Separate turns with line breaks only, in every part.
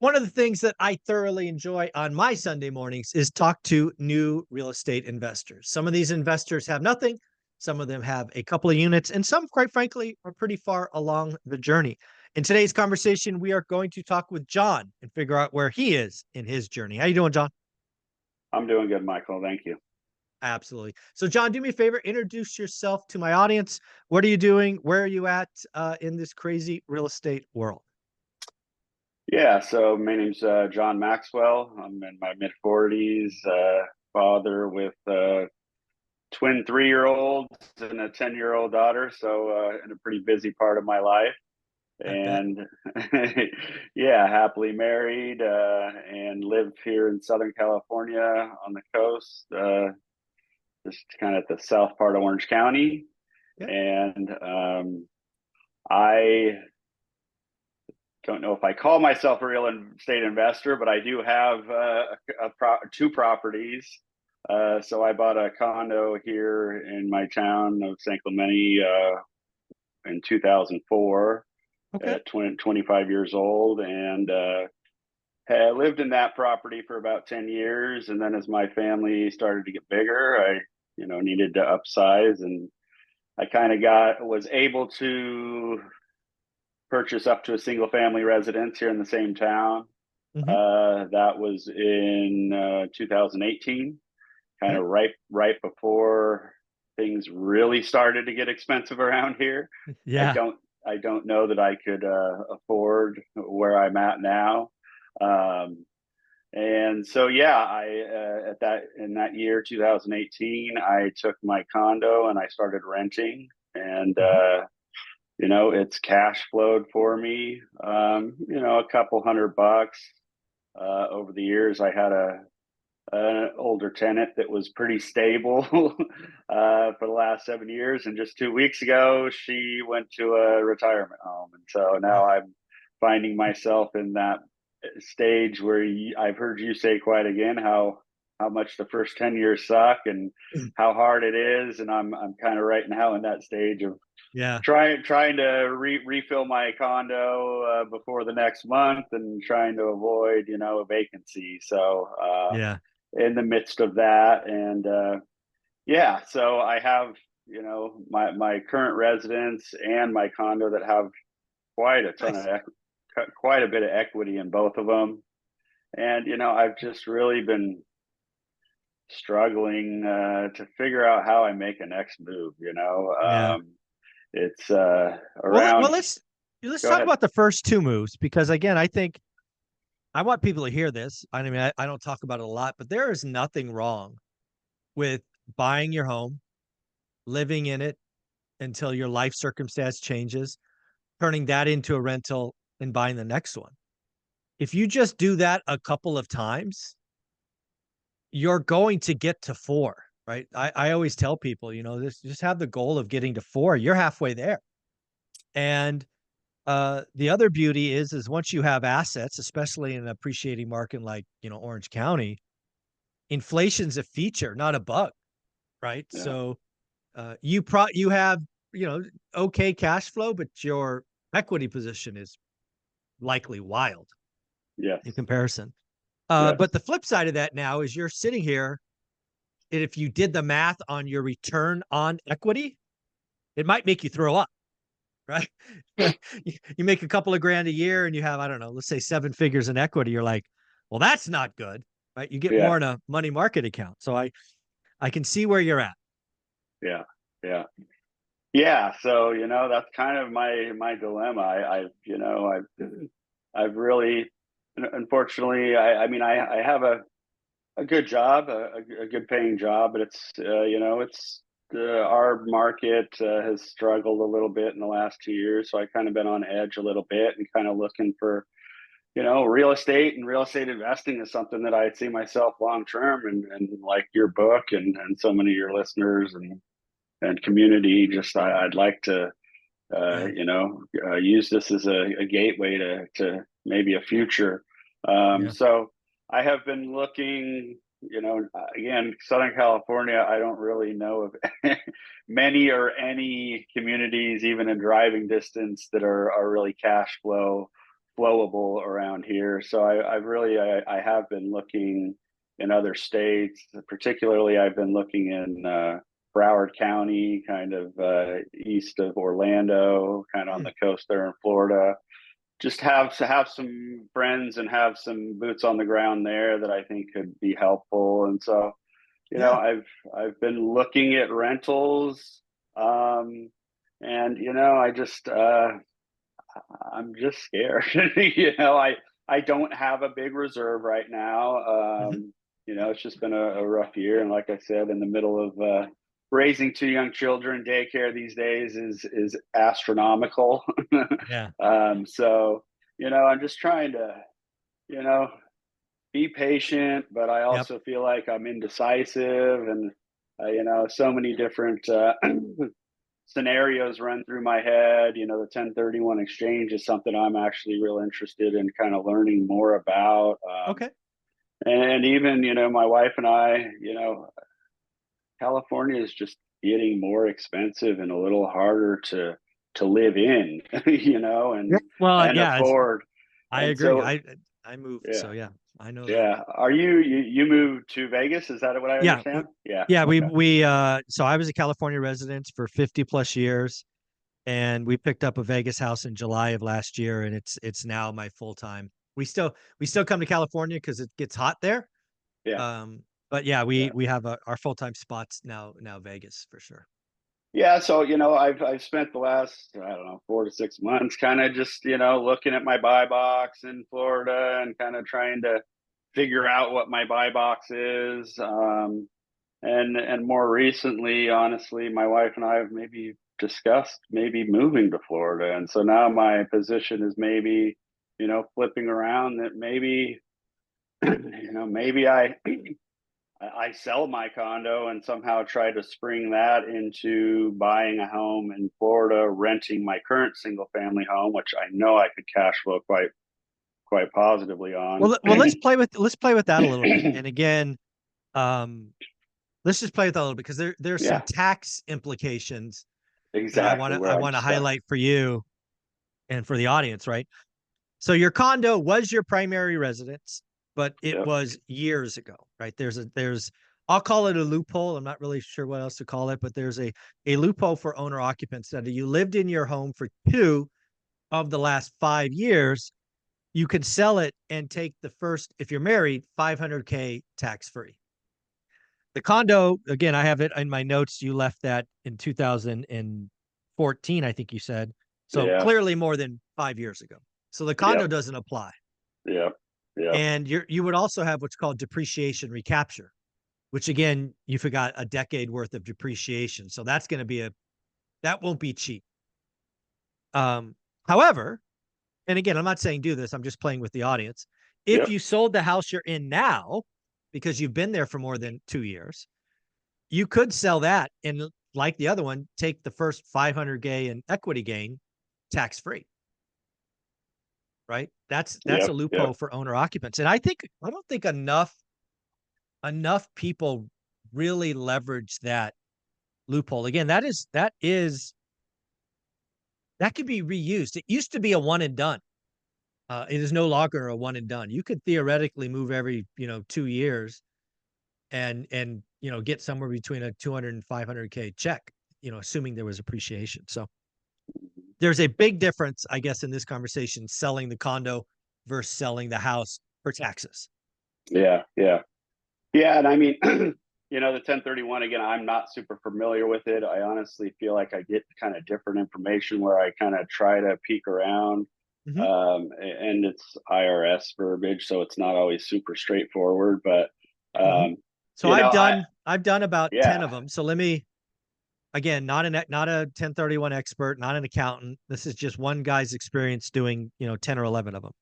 One of the things that I thoroughly enjoy on my Sunday mornings is talk to new real estate investors. Some of these investors have nothing, some of them have a couple of units, and some, quite frankly, are pretty far along the journey. In today's conversation, we are going to talk with John and figure out where he is in his journey. How you doing, John?
I'm doing good, Michael. Thank you.
Absolutely. So, John, do me a favor, introduce yourself to my audience. What are you doing? Where are you at in this crazy real estate world?
Yeah, so my name's John Maxwell. I'm in my mid 40s, father with twin 3-year-olds and a 10-year-old daughter. So, in a pretty busy part of my life.
I bet.
And yeah, happily married and live here in Southern California on the coast, just kind of at the south part of Orange County.
Yeah.
And I don't know if I call myself a real estate investor, but I do have two properties. So I bought a condo here in my town of San Clemente in 2004
Okay.
at 25 years old, and had lived in that property for about 10 years. And then as my family started to get bigger, I needed to upsize, and I kind of was able to purchase up to a single family residence here in the same town.
Hmm.
That was in 2018, kind
Okay.
of right before things really started to get expensive around here. I
Yeah.
don't I don't know that I could afford where I'm at now. Um, and so yeah, I at that in that year 2018, I took my condo and I started renting, and
Hmm.
it's cash flowed for me. A couple $100 over the years. I had an older tenant that was pretty stable for the last 7 years, and just 2 weeks ago, she went to a retirement home, and so now I'm finding myself in that stage where I've heard you say quite again how much the first 10 years suck and how hard it is, and I'm kind of right now in that stage of
Yeah.
trying to refill my condo before the next month, and trying to avoid a vacancy. So
Yeah.
in the midst of that, and yeah, so I have my current residence and my condo that have quite a ton of
Nice.
quite a bit of equity in both of them. And I've just really been struggling to figure out how I make a next move.
Yeah.
It's
Well,
around.
let's
Go
talk
ahead.
about the first two moves because again, I think I want people to hear this. I mean, I don't talk about it a lot, but there is nothing wrong with buying your home, living in it until your life circumstance changes, turning that into a rental and buying the next one. If you just do that a couple of times, you're going to get to four, right? I always tell people, this just have the goal of getting to four. You're halfway there. And the other beauty is once you have assets, especially in an appreciating market like, Orange County, inflation's a feature, not a bug, right?
Yeah.
So you have, you know, okay cash flow, but your equity position is likely wild
Yes.
in comparison.
Yes.
But the flip side of that now is you're sitting here, and if you did the math on your return on equity, it might make you throw up, right? You make a couple of grand a year and you have, I don't know, let's say 7 figures in equity. You're like, well, that's not good, right? You get
Yeah.
more in a money market account. So I can see where you're at.
Yeah. Yeah. Yeah. So that's kind of my dilemma. I've really, unfortunately, I mean, I have a good job, a good paying job, but it's our market has struggled a little bit in the last 2 years. So I kind of been on edge a little bit and kind of looking for, real estate, and real estate investing is something that I see myself long term, and like your book and so many of your listeners and community, just I'd like to
Yeah.
use this as a gateway to maybe a future.
Yeah.
So I have been looking, again, Southern California. I don't really know of many or any communities, even in driving distance, that are really cash flow flowable around here. So I've really, I have been looking in other states. Particularly, I've been looking in Broward County, kind of east of Orlando, kind of on
Hmm.
the coast there in Florida. Just have some friends and have some boots on the ground there that I think could be helpful. And so,
Yeah.
I've been looking at rentals, um, and I'm just scared. I don't have a big reserve right now.
Hmm.
It's just been a rough year, and like I said, in the middle of raising two young children, daycare these days is astronomical.
Yeah.
So I'm just trying to you know be patient, but I
Yep.
also feel like I'm indecisive, and so many different scenarios run through my head. The 1031 exchange is something I'm actually real interested in kind of learning more about.
Okay.
And even, my wife and I, California is just getting more expensive and a little harder to live in,
Yeah. Well,
and
yeah,
afford.
I
And
agree.
so,
I moved,
yeah,
so yeah, I know that.
yeah. Are you moved to Vegas? Is that what I
Yeah.
understand? Yeah.
Yeah,
Okay.
so I was a California resident for 50 plus years, and we picked up a Vegas house in July of last year, and it's now my full time. We still come to California because it gets hot there.
Yeah.
Um, but yeah, we
Yeah.
we have our full time spots now Vegas for sure.
Yeah, so I've spent the last, I don't know, 4 to 6 months kind of just looking at my buy box in Florida and kind of trying to figure out what my buy box is. And more recently, honestly, my wife and I have maybe discussed maybe moving to Florida, and so now my position is maybe flipping around that maybe maybe I sell my condo and somehow try to spring that into buying a home in Florida, renting my current single family home, which I know I could cash flow quite positively on.
Well, let's play with that a little bit. And again, um, let's just play with that a little bit because there's some
Yeah,
tax implications that I want
exactly
to
where
I
I'm
want to
stuck.
highlight for you and for the audience, right? So your condo was your primary residence, but it
Yep.
was years ago, right? There's I'll call it a loophole. I'm not really sure what else to call it, but there's a loophole for owner occupants that you lived in your home for 2 of the last 5 years, you can sell it and take the first, if you're married, 500K tax free. The condo, again, I have it in my notes. You left that in 2014, I think you said. So
Yeah.
clearly more than 5 years ago. So the condo
Yep.
doesn't apply.
Yep. Yep.
And you would also have what's called depreciation recapture, which again, you forgot a decade worth of depreciation. So that's going to be that won't be cheap. Um, However, and again, I'm not saying do this, I'm just playing with the audience. If
Yep.
you sold the house you're in now, because you've been there for more than 2 years, you could sell that and, like the other one, take the first 500K in equity gain tax free, right? That's a
Yep.
loophole
Yep.
for owner occupants. And I don't think enough people really leverage that loophole. Again, that could be reused. It used to be a one and done. It is no longer a one and done. You could theoretically move every 2 years and get somewhere between a 200 and 500K check, assuming there was appreciation. So there's a big difference, I guess, in this conversation, selling the condo versus selling the house for taxes.
Yeah. Yeah. Yeah. And I mean, the 1031 again, I'm not super familiar with it. I honestly feel like I get kind of different information where I kind of try to peek around.
Hmm.
And it's IRS verbiage, so it's not always super straightforward. But
Hmm.
um,
So I've done about 10
yeah,
of them. So let me, again, not a 1031 expert, not an accountant. This is just one guy's experience doing 10 or 11 of them.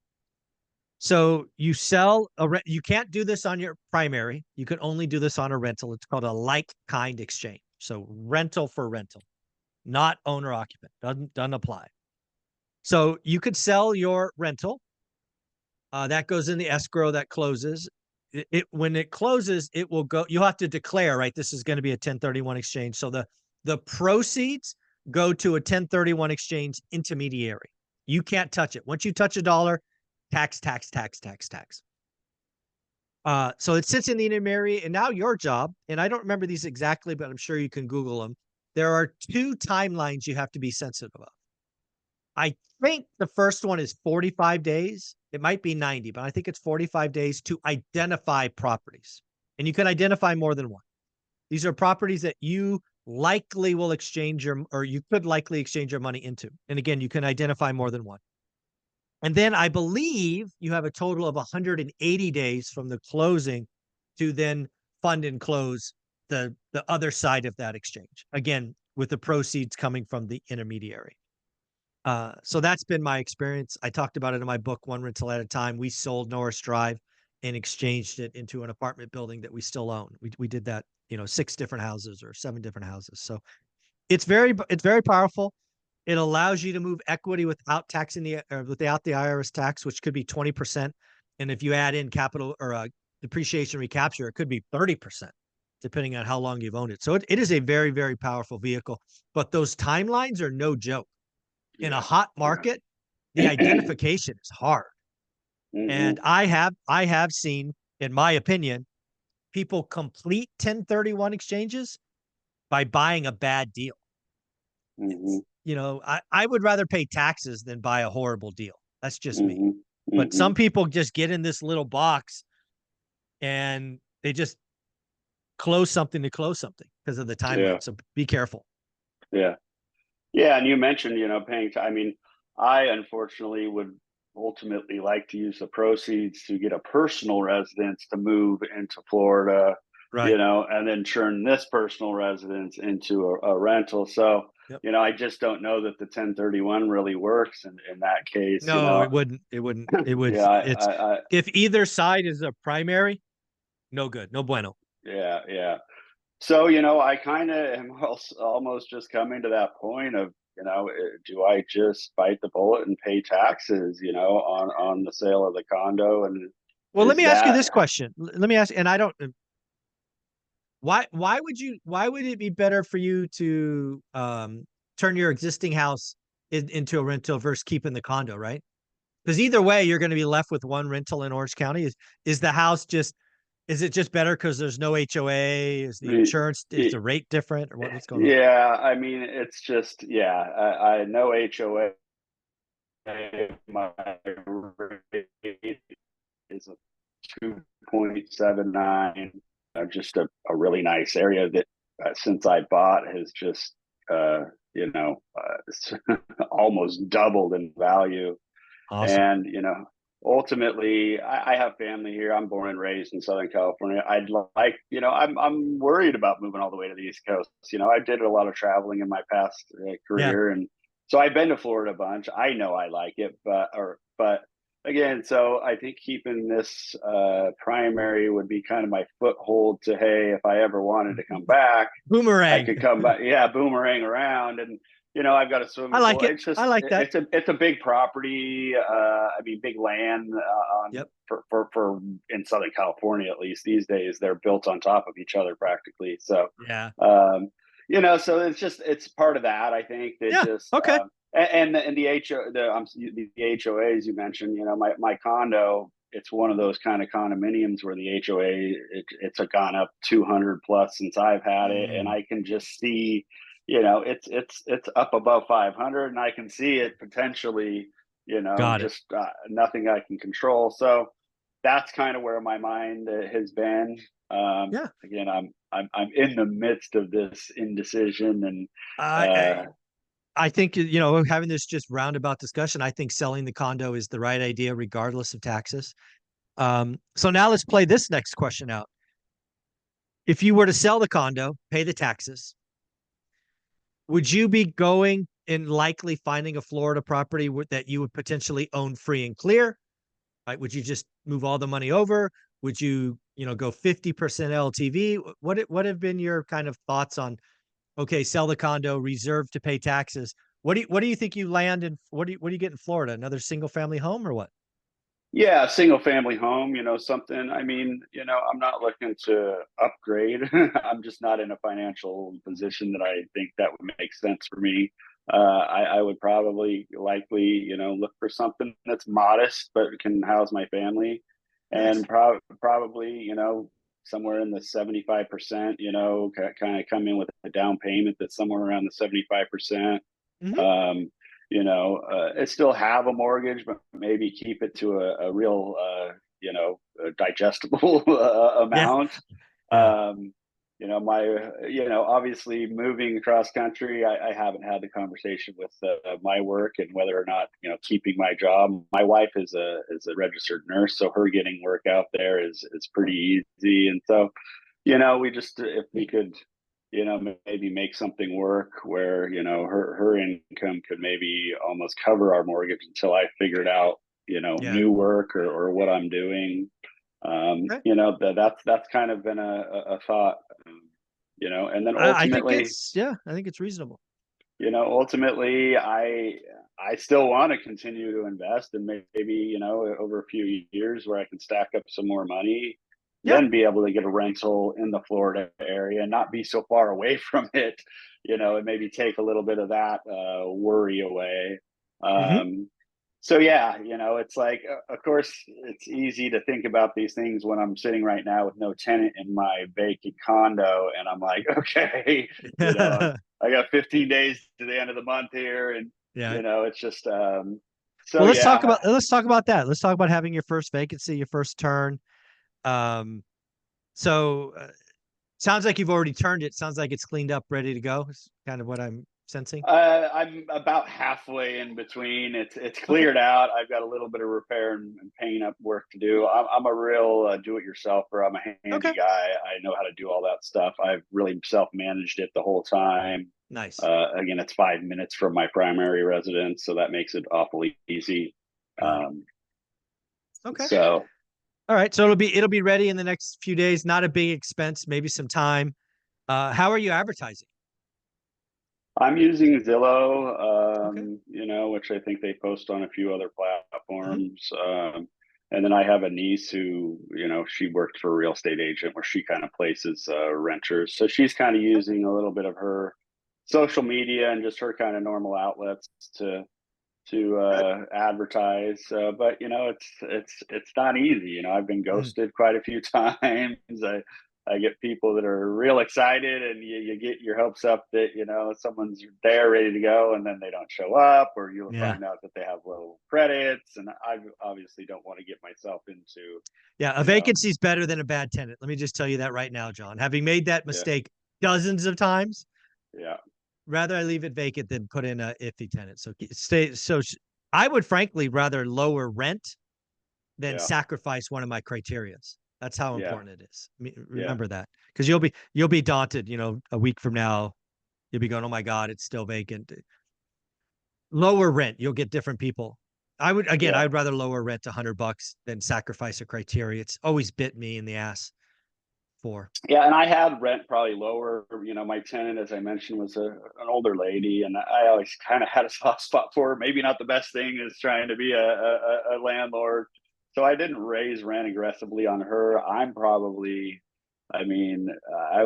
So you can't do this on your primary. You can only do this on a rental. It's called a like kind exchange. So rental for rental, not owner occupant. Doesn't apply. So you could sell your rental. That goes in the escrow that closes. When it closes, it will go. You have to declare, right? This is going to be a 1031 exchange. So the proceeds go to a 1031 exchange intermediary. You can't touch it. Once you touch a dollar, tax, tax, tax, tax, tax. So it sits in the intermediary, and now your job, and I don't remember these exactly, but I'm sure you can Google them. There are 2 timelines you have to be sensitive of. I think the first one is 45 days. It might be 90, but I think it's 45 days to identify properties. And you can identify more than one. These are properties that you likely will exchange or you could likely exchange your money into. And again, you can identify more than one. And then I believe you have a total of 180 days from the closing to then fund and close the other side of that exchange. Again, with the proceeds coming from the intermediary. So that's been my experience. I talked about it in my book, One Rental at a Time. We sold Norris Drive and exchanged it into an apartment building that we still own. We did that, 6 different houses or 7 different houses. So it's very powerful. It allows you to move equity without without the IRS tax, which could be 20%. And if you add in capital or depreciation recapture, it could be 30%, depending on how long you've owned it. So it is a very, very powerful vehicle. But those timelines are no joke. In a hot market, the identification is hard. And I have seen, in my opinion, people complete 1031 exchanges by buying a bad deal. I would rather pay taxes than buy a horrible deal. That's just me. But some people just get in this little box and they just close something to close something because of the timeline. So be careful.
Yeah. Yeah, and you mentioned, paying. I unfortunately would ultimately like to use the proceeds to get a personal residence to move into Florida,
right?
And then turn this personal residence into a rental. So, I just don't know that the 1031 really works in that case.
No, it wouldn't. It wouldn't. It would. If either side is a primary, no good, no bueno.
Yeah, yeah. So, I kind of am almost just coming to that point of, do I just bite the bullet and pay taxes, on the sale of the condo? And
well, let me ask you this question. Let me ask, and I don't. Why would it be better for you to turn your existing house into a rental versus keeping the condo, right? Because either way, you're going to be left with one rental in Orange County. Is the house is it just better because there's no HOA? Is the insurance, is the rate different, or what's going on?
Yeah, it's just, I know HOA. My rate is a 2.79. Just a really nice area that since I bought has just, almost doubled in value.
Awesome.
And, ultimately I have family here. I'm born and raised in Southern California. I'd like, I'm worried about moving all the way to the East Coast. I did a lot of traveling in my past career. And so I've been to Florida a bunch. I know I like it, but again, so I think keeping this primary would be kind of my foothold to, hey, if I ever wanted to come back,
boomerang.
I could come back. Yeah, boomerang around. And I've got a swimming
pool.
It.
It's just, I like that.
It's a big property. Big land for in Southern California, at least these days, they're built on top of each other practically. So so it's part of that. I think that
okay.
And the HOAs you mentioned, my condo, it's one of those kind of condominiums where the HOA it's gone up 200 plus since I've had it, and I can just see, it's up above 500, and I can see it potentially, nothing I can control. So that's kind of where my mind has been. Again, I'm in the midst of this indecision, and
I think, having this just roundabout discussion, I think selling the condo is the right idea, regardless of taxes. So now let's play this next question out. If you were to sell the condo, pay the taxes, would you be going and likely finding a Florida property that you would potentially own free and clear? Right? Would you just move all the money over? Would you, go 50% LTV? What have been your kind of thoughts on, okay, sell the condo, reserve to pay taxes? What do you think you land in? What do you get in Florida? Another single family home or what?
Yeah, single family home, something. I'm not looking to upgrade. I'm just not in a financial position that I think that would make sense for me. I would probably likely, look for something that's modest but can house my family,
Nice.
and probably, somewhere in the 75%, kind of come in with a down payment that's somewhere around the 75%.
Hmm.
Um, it still have a mortgage, but maybe keep it to a real, a digestible
Yeah.
amount.
Yeah.
Um, obviously moving across country, I haven't had the conversation with my work and whether or not, keeping my job. My wife is a registered nurse, so her getting work out there is pretty easy. And so, we just, if we could, maybe make something work where, her income could maybe almost cover our mortgage until I figured out,
Yeah.
new work or what I'm doing.
Okay.
That's kind of been a thought, and then
I think
ultimately,
it's, yeah, I think it's reasonable.
ultimately, I still want to continue to invest, and maybe, over a few years where I can stack up some more money,
Yeah.
then be able to get a rental in the Florida area and not be so far away from it, and maybe take a little bit of that worry away.
Hmm.
So yeah, it's like, of course, it's easy to think about these things when I'm sitting right now with no tenant in my vacant condo, and I'm like, okay, I got 15 days to the end of the month here, and
Yeah.
it's just
Well,
so yeah.
let's talk about that. Let's talk about having your first vacancy, your first turn. Um, so sounds like you've already turned it. Sounds like it's cleaned up, ready to go. Is kind of what I'm sensing.
I'm about halfway in between. It's
Okay.
cleared out. I've got a little bit of repair and paint up work to do. I'm a real do-it-yourselfer. I'm a handy
Okay.
guy. I know how to do all that stuff. I've really self-managed it the whole time.
Nice.
Again, it's 5 minutes from my primary residence, so that makes it awfully easy.
Got it.
Um,
Okay.
so
All right. So it'll be ready in the next few days. Not a big expense, maybe some time. How are you advertising?
I'm using Zillow,
Okay.
which I think they post on a few other
Hmm.
platforms. And then I have a niece who, she worked for a real estate agent where she kind of places renters. So she's kind of
Okay.
using a little bit of her social media and just her kind of normal outlets to
Good.
advertise. But it's not easy. I've been
Mm.
ghosted quite a few times. I get people that are real excited, and you get your hopes up that someone's there ready to go, and then they don't show up, or you'll
Yeah.
find out that they have low credits. And I obviously don't want to get myself into
Yeah. A
you know
vacancy is better than a bad tenant. Let me just tell you that right now, John. Having made that
yeah,
mistake dozens of times,
yeah,
rather I leave it vacant than put in a iffy tenant. So stay. I would frankly rather lower rent than
yeah,
sacrifice one of my criterias. That's how
yeah,
important it is.
yeah,
Remember that, because you'll be daunted. A week from now, you'll be going, "Oh my God, it's still vacant." Lower rent, you'll get different people.
yeah.
I'd rather lower rent $100 than sacrifice a criteria. It's always bit me in the ass for.
Yeah, and I had rent probably lower. My tenant, as I mentioned, was an older lady, and I always kind of had a soft spot for her. Maybe not the best thing is trying to be a landlord, so I didn't raise rent aggressively on her. I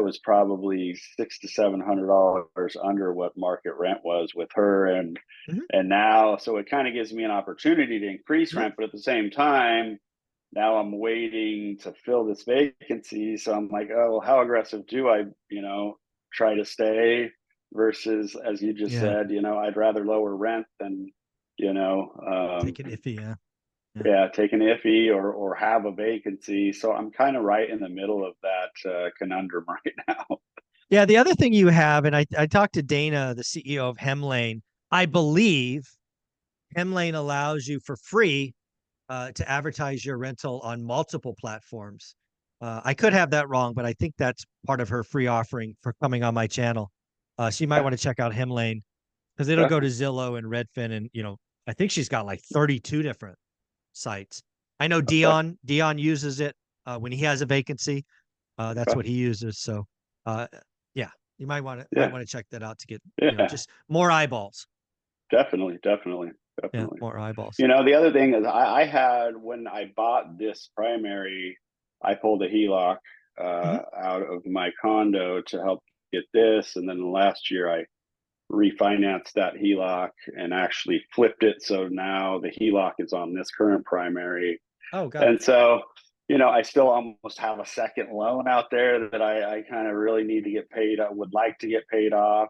was probably $600 to $700 under what market rent was with her, and
Mhm,
and now, so it kind of gives me an opportunity to increase
mhm.
rent, but at the same time now I'm waiting to fill this vacancy. So I'm like, oh, how aggressive do I, try to stay versus, as you just
Yeah,
said, I'd rather lower rent than,
take it iffy. Yeah, yeah,
yeah, take an iffy or have a vacancy. So I'm kind of right in the middle of that conundrum right now.
yeah. The other thing you have, and I talked to Dana, the CEO of Hemlane. I believe Hemlane allows you for free to advertise your rental on multiple platforms. I could have that wrong, but I think that's part of her free offering for coming on my channel. So you might
Okay,
want to check out Hemlane because it'll go
okay,
to Zillow and Redfin, and I think she's got like 32 different sites. I know
okay,
Dion uses it when he has a vacancy. That's
okay.
what he uses. So, uh, yeah, you might
Yeah,
want to check that out to get
yeah,
just more eyeballs.
definitely, definitely,
Yeah,
definitely.
more eyeballs.
The other thing is I had, when I bought this primary, I pulled a HELOC
Hmm.
out of my condo to help get this, and then last year I refinanced that HELOC and actually flipped it. So now the HELOC is on this current primary.
Oh, got it.
And so, I still almost have a second loan out there that I kind of really need to get paid. I would like to get paid off.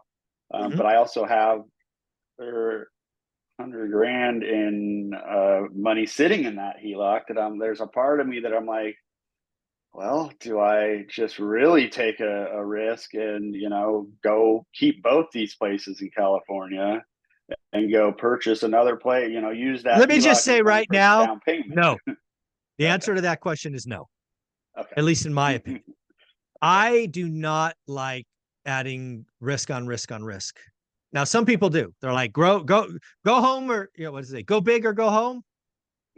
Mhm.
But I also have 100 grand in money sitting in that HELOC that there's a part of me that I'm like, well, do I just really take a risk and, go keep both these places in California and go purchase another place, use that
Let me just
HELOC as
say
money
right
for
now,
down payment.
no. The
Okay.
answer to that question is no,
Okay.
at least in my opinion.
Okay.
I do not like adding risk on risk on risk. Now, some people do. They're like, go home, or what does it say? Go big or go home.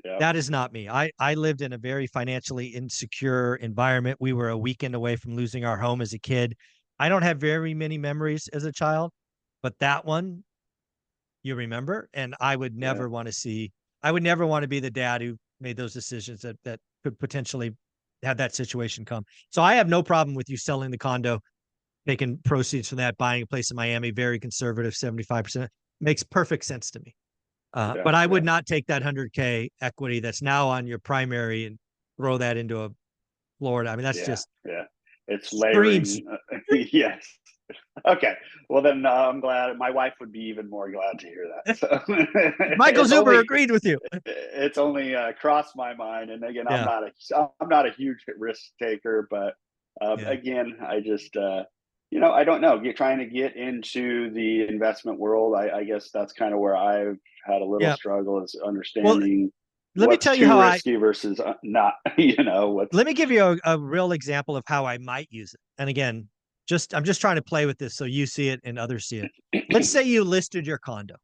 Yeah.
That is not me. I lived in a very financially insecure environment. We were a weekend away from losing our home as a kid. I don't have very many memories as a child, but that one you remember, and I would
Yeah.
never want to see. I would never want to be the dad who made those decisions that could potentially have that situation come. So I have no problem with you selling the condo, making proceeds from that, buying a place in Miami, very conservative, 75%. Makes perfect sense to me.
Yeah.
But I
Yeah.
would not take that 100K equity that's now on your primary and throw that into a Florida. I mean, that's
Yeah.
just
Yeah. It's
screams.
layering. Yes. Okay. Well, then I'm glad my wife would be even more glad to hear that. So
Michael Zuber agreed with you.
it's only crossed my mind. And again,
Yeah.
I'm not a huge risk taker, but
Yeah.
again, I just, I don't know. Trying to get into the investment world, I guess that's kind of where I've had a little
Yeah.
struggle is
Well,
understanding
let me
what's
tell you
too
how I
risky versus not. What's
let me give you a real example of how I might use it. And again, I'm just trying to play with this so you see it and others see it. Let's say you listed your condo.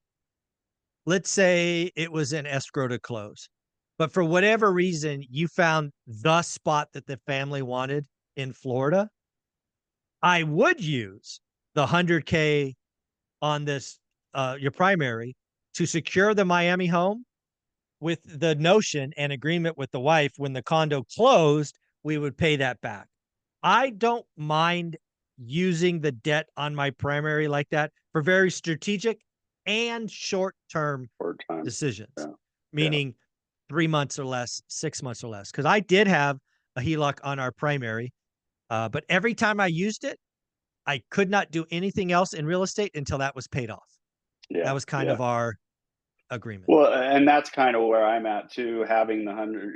Let's say it was in escrow to close. But for whatever reason, you found the spot that the family wanted in Florida. I would use the 100K on this your primary to secure the Miami home with the notion and agreement with the wife when the condo closed, we would pay that back. I don't mind using the debt on my primary like that for very strategic and short-term
for time?
decisions,
Yeah. Yeah.
meaning 3 months or less, 6 months or less. Because I did have a HELOC on our primary, but every time I used it, I could not do anything else in real estate until that was paid off. That
Yeah.
was kind
Yeah.
of our agreement.
Well, and that's kind of where I'm at too. Having the 100,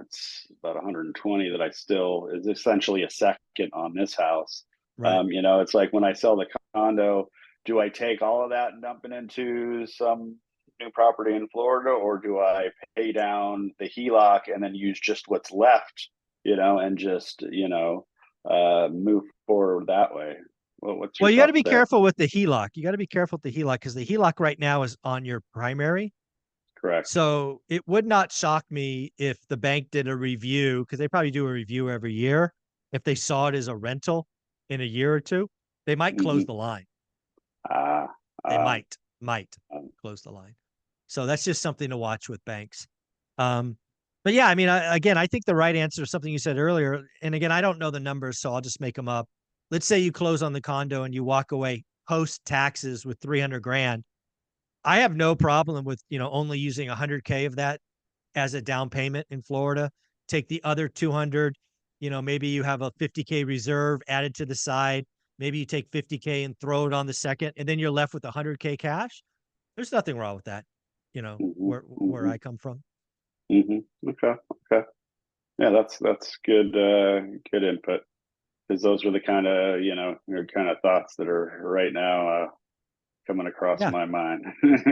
it's about 120 that I still is essentially a second on this house.
Right.
It's like when I sell the condo, do I take all of that and dump it into some new property in Florida, or do I pay down the HELOC and then use just what's left, and just move forward that way? What's
Well,
your
you got to
thoughts
be
there?
careful with the HELOC. You got to be careful with the HELOC because the HELOC right now is on your primary.
Correct.
So it would not shock me if the bank did a review, because they probably do a review every year. If they saw it as a rental in a year or two, they might close
Hmm.
the line.
Ah.
They
uh,
might
um,
close the line. So that's just something to watch with banks. Um, but yeah, I mean, again, I think the right answer is something you said earlier. And again, I don't know the numbers, so I'll just make them up. Let's say you close on the condo and you walk away post taxes with 300 grand. I have no problem with, only using 100K of that as a down payment in Florida. Take the other 200, maybe you have a 50K reserve added to the side. Maybe you take 50K and throw it on the second, and then you're left with 100K cash. There's nothing wrong with that,
mhm,
where
mhm.
I come from.
Okay. Okay. Yeah, that's good input because those were the kind of thoughts that are right now coming across
Yeah.
my mind.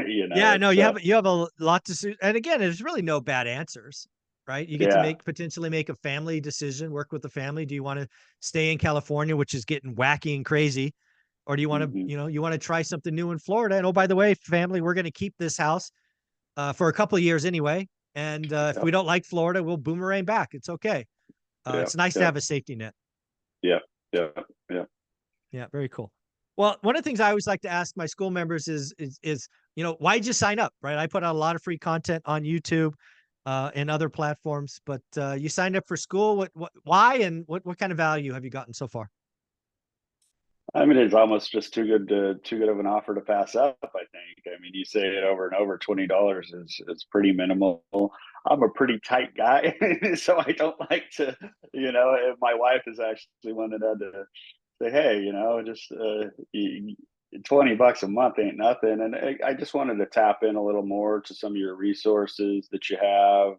Yeah, no,
It's
you have a lot to see. And again, there's really no bad answers, right? You get to
yeah.
potentially make a family decision, work with the family. Do you want to stay in California, which is getting wacky and crazy? Or do you want to,
Hmm.
you want to try something new in Florida? And oh, by the way, family, we're going to keep this house for a couple of years anyway. And if
Yep.
we don't like Florida, we'll boomerang back. It's okay.
Yep.
It's nice to
Yep.
have a safety net.
Yep. Yep. Yep.
Yeah, very cool. Well, one of the things I always like to ask my school members is why'd you sign up? Right. I put out a lot of free content on YouTube and other platforms, but you signed up for school. Why, and what kind of value have you gotten so far?
I mean, it's almost just too good of an offer to pass up, I think. I mean, you say it over and over, $20 is pretty minimal. I'm a pretty tight guy, so I don't like to, if my wife is actually one that had to say, hey, just 20 bucks a month ain't nothing. And I just wanted to tap in a little more to some of your resources that you have.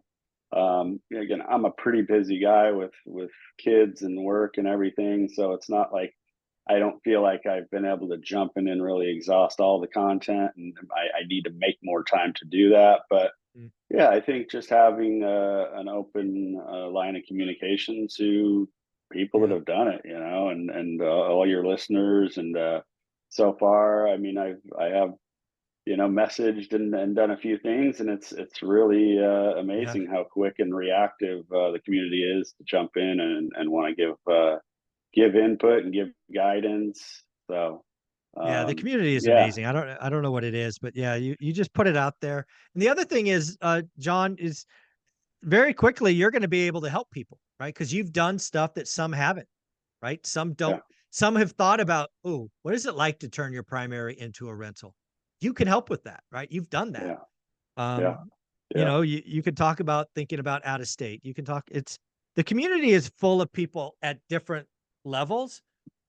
Again, I'm a pretty busy guy with kids and work and everything, so it's not like I don't feel like I've been able to jump in and really exhaust all the content, and I need to make more time to do that. But
Mm.
yeah, I think just having an open line of communication to people that
Yeah.
have done it, and all your listeners, and so far, I mean, I have messaged and done a few things, and it's really
Yeah.
amazing how quick and reactive the community is to jump in and want to give input and give guidance. So,
Yeah, the community is
yeah,
amazing. I don't know what it is, but yeah, you just put it out there. And the other thing is, John, is very quickly you're going to be able to help people, right? Because you've done stuff that some haven't, right? Some
yeah,
don't. Some have thought about, oh, what is it like to turn your primary into a rental? You can help with that, right? You've done that.
yeah, yeah,
Um,
yeah,
you could talk about thinking about out of state. You can talk. It's the community is full of people at different levels.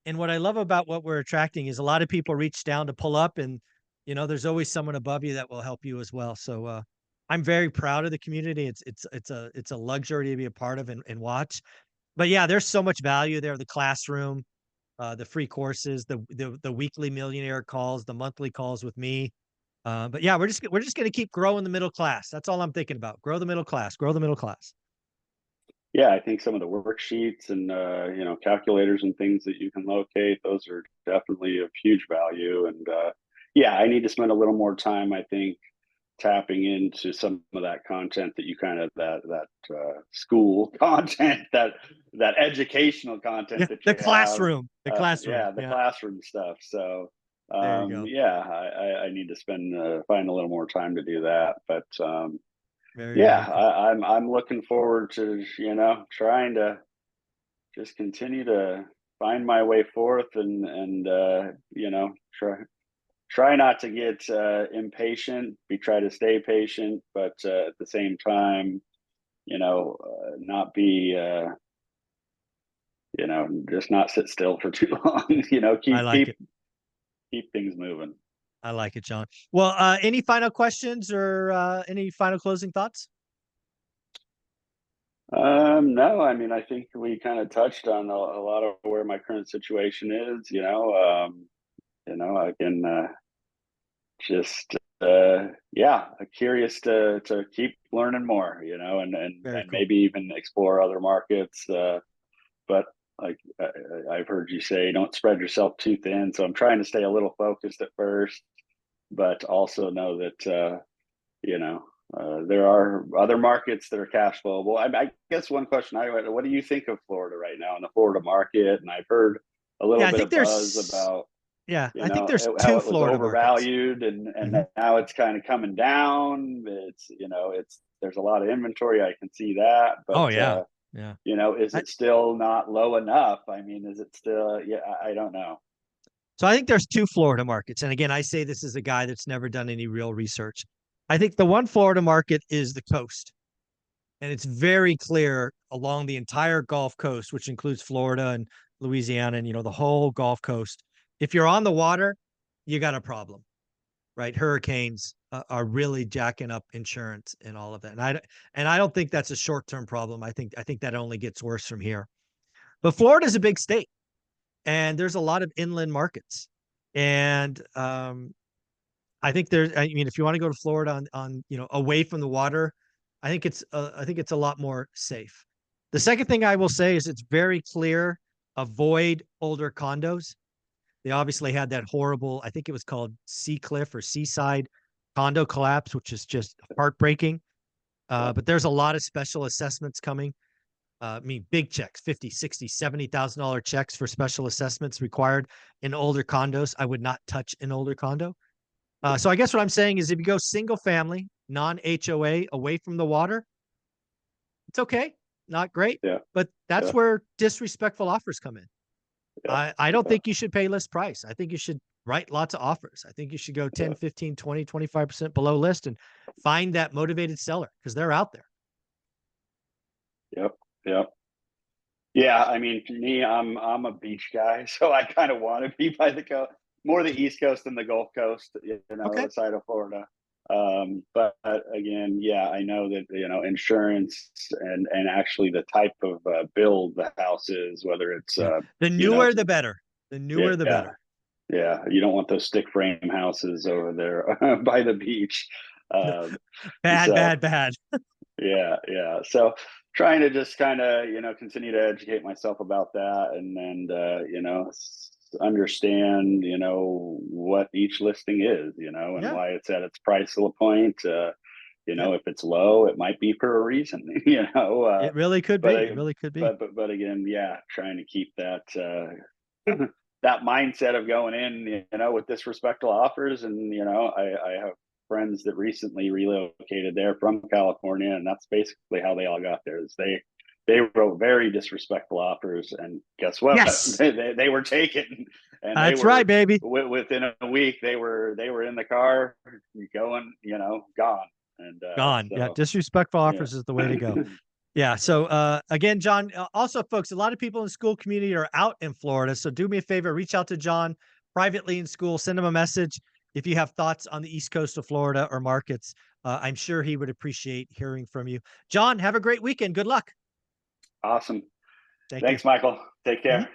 And what I love about what we're attracting is a lot of people reach down to pull up, and there's always someone above you that will help you as well. So I'm very proud of the community. It's a luxury to be a part of and watch. But yeah, there's so much value there. The classroom, the free courses, the weekly millionaire calls, the monthly calls with me. But yeah, we're just gonna keep growing the middle class. That's all I'm thinking about. Grow the middle class. Grow the middle class.
yeah. I think some of the worksheets and calculators and things that you can locate, those are definitely of huge value. And yeah, I need to spend a little more time, I think, tapping into some of that content that you kind of that school content, that educational
Yeah,
content that
the
you have.
classroom. The classroom.
Yeah, the
Yeah,
classroom stuff. So
there you go.
yeah, I need to find a little more time to do that. But
Very,
yeah,
very cool.
I'm looking forward to trying to just continue to find my way forth and try not to get impatient. We try to stay patient, but at the same time, not be, just not sit still for too long.
I like it.
Keep things moving.
I like it, John. Well, any final questions or any final closing thoughts?
No, I mean, I think we kind of touched on a lot of where my current situation is. I can just yeah, curious to keep learning more.
Very
And
cool.
maybe even explore other markets. But like I've heard you say, don't spread yourself too thin. So I'm trying to stay a little focused at first, but also know that you know there are other markets that are cash flowable. I guess one question what do you think of Florida right now in the Florida market? And I've heard a little
Yeah, I
bit
think
of buzz
there's
about
yeah, I think there's
how
two
it was
Florida markets.
overvalued, and
Mhm.
now it's kind of coming down. It's there's a lot of inventory. I can see that, but
Oh yeah. Yeah.
is
I,
it still not low enough? I mean, is it still? Yeah, I don't know.
so I think there's two Florida markets. And again, I say this as a guy that's never done any real research. I think the one Florida market is the coast. And it's very clear along the entire Gulf Coast, which includes Florida and Louisiana and the whole Gulf Coast. If you're on the water, you got a problem, right? Hurricanes are really jacking up insurance and all of that. And I don't think that's a short-term problem. I think that only gets worse from here. But Florida's a big state, and there's a lot of inland markets. And I think there's. I mean, if you want to go to Florida on away from the water, I think it's a lot more safe. The second thing I will say is it's very clear. Avoid older condos. They obviously had that horrible. I think it was called Sea Cliff or Seaside condo collapse, which is just heartbreaking.
Yeah,
But there's a lot of special assessments coming. I mean, big checks, 50, 60, $70,000 checks for special assessments required in older condos. I would not touch an older condo. So I guess what I'm saying is if you go single family, non HOA, away from the water, it's okay. Not great,
yeah,
but that's
yeah,
where disrespectful offers come in.
Yeah.
I don't
Yeah.
think you should pay list price. I think you should write lots of offers. I think you should go 10,
Yeah.
15, 20, 25% below list and find that motivated seller because they're out there.
Yep. Yep. Yeah, I mean, for me, I'm a beach guy, so I kind of want to be by the coast, more the East Coast than the Gulf Coast,
Okay.
side of Florida. But again, yeah, I know that insurance and actually the type of build the house is, whether it's
Yeah. The
you know,
newer, the better. The
yeah,
newer, the
yeah,
better.
yeah, you don't want those stick frame houses over there by the beach.
No,
Um,
bad,
so
bad, bad.
yeah, yeah. So trying to just kind of, continue to educate myself about that and understand, what each listing is, and
Yeah.
why it's at its price point.
Yep.
If it's low, it might be for a reason,
It really could
but
be.
I,
It really could be.
but again, yeah, trying to keep that, that mindset of going in, with disrespectful offers. And, I have friends that recently relocated there from California, and that's basically how they all got there. Is they wrote very disrespectful offers, and guess what?
Yes.
They were taken, and they
That's right,
were
baby.
within a week they were in the car going, gone. And
Gone. Yeah.
so
Disrespectful
yeah.
offers is the way to go. Yeah. So again, John, also folks, a lot of people in the school community are out in Florida. So do me a favor, reach out to John privately in school, send him a message if you have thoughts on the East Coast of Florida or markets. I'm sure he would appreciate hearing from you. John, have a great weekend. Good luck.
Awesome.
Thank you.
Thanks, Michael. Take
Mhm.
care.